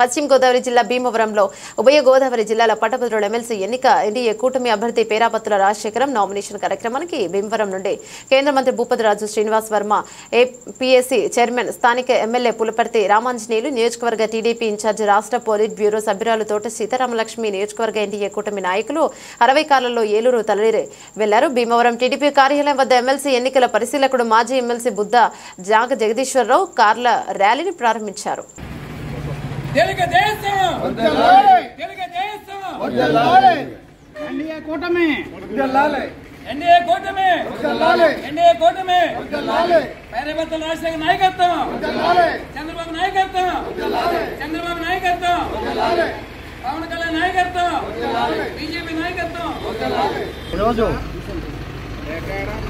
పశ్చిమ గోదావరి జిల్లా భీమవరంలో ఉభయ గోదావరి జిల్లాల పట్టభద్రుల ఎమ్మెల్సీ ఎన్నిక ఎన్డీఏ కూటమి అభ్యర్థి పేరాపత్తుల రాజశేఖరం నామినేషన్ కార్యక్రమానికి భీమవరం నుండి కేంద్ర మంత్రి భూపతిరాజు శ్రీనివాస్ వర్మ, ఏపీఎస్సీ చైర్మన్, స్థానిక ఎమ్మెల్యే పులపర్తి రామాంజనేయులు, నియోజకవర్గ టీడీపీ ఇన్ఛార్జి రాష్ట్ర పోలిట్ బ్యూరో సభ్యురాలు తోట సీతారామలక్ష్మి, నియోజకవర్గ ఎన్డీఏ కూటమి నాయకులు 60 కార్లలో ఏలూరు తరలి వెళ్లారు. భీమవరం టీడీపీ కార్యాలయం వద్ద ఎమ్మెల్సీ ఎన్నికల పరిశీలకుడు మాజీ ఎమ్మెల్సీ బుద్ధ జాగ జగదీశ్వరరావు కార్ల ర్యాలీని ప్రారంభించారు.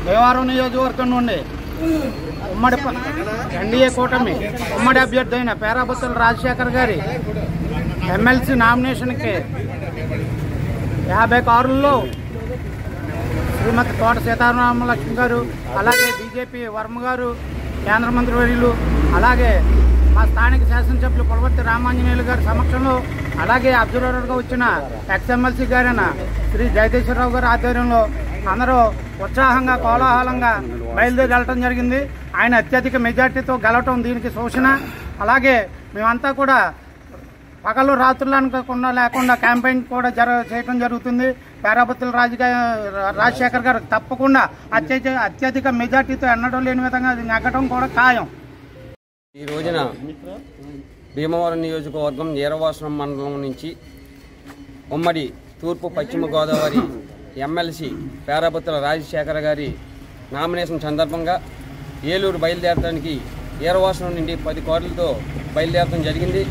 భీమవరం నియోజకవర్గం నుండి ఉమ్మడి ఎన్డీఏ కూటమి ఉమ్మడి అభ్యర్థి అయిన పేరాపత్తుల రాజశేఖర్ గారి ఎమ్మెల్సీ నామినేషన్కి 50 కార్లలో శ్రీమతి తోట సీతారామలక్ష్మి గారు, అలాగే బీజేపీ వర్మ గారు, కేంద్ర మంత్రి వర్యులు, అలాగే మా స్థానిక శాసనసభ్యులు పులపర్తి రామాంజనేయులు గారి సమక్షంలో, అలాగే అబ్జర్వర్గా వచ్చిన ఎక్స్ఎమ్మెల్సీ గారైన శ్రీ జగదీశ్వరరావు గారి ఆధ్వర్యంలో అందరూ ఉత్సాహంగా కోలాహలంగా బయలుదేరి వెళ్ళటం జరిగింది. ఆయన అత్యధిక మెజార్టీతో గెలవటం దీనికి సూచన. అలాగే మేమంతా కూడా పగలు రాత్రులు అనుకోకుండా లేకుండా క్యాంపెయిన్ కూడా చేయడం జరుగుతుంది. పేరాపత్తుల రాజశేఖర్ గారు తప్పకుండా అత్యధిక మెజార్టీతో ఎన్నడం లేని విధంగా నెగ్గడం కూడా ఖాయం. ఈ రోజున భీమవరం నియోజకవర్గం ఈరవాసనం మండలం నుంచి ఉమ్మడి తూర్పు పశ్చిమ గోదావరి ఎమ్మెల్సీ పేరాపత్తుల రాజశేఖర్ గారి నామినేషన్ సందర్భంగా ఏలూరు బయలుదేరడానికి ఈరవాసనం నుండి 10 కార్లతో బయలుదేరడం జరిగింది.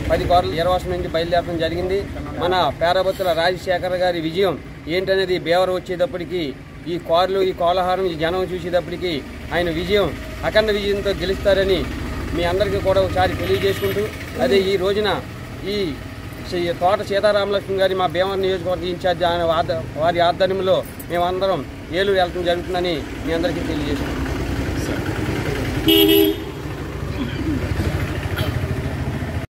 10 కార్లు ఈరవాసనం నుండి బయలుదేరడం జరిగింది. మన పేరాపత్తుల రాజశేఖర్ గారి విజయం ఏంటనేది బేవర వచ్చేటప్పటికి ఈ కార్లు, ఈ కోలాహలం, ఈ జనం చూసేటప్పటికి ఆయన విజయం అఖండ విజయంతో గెలుస్తారని మీ అందరికీ కూడా ఒకసారి తెలియజేసుకుంటూ, అదే ఈ రోజున ఈ తోట సీతారామలక్ష్మి గారి మా భీమవరం నియోజకవర్గ ఇన్ఛార్జి వారి ఆధ్వర్యంలో మేమందరం ఏలూరు వెళ్ళడం జరుగుతుందని మీ అందరికీ తెలియజేస్తున్నాం.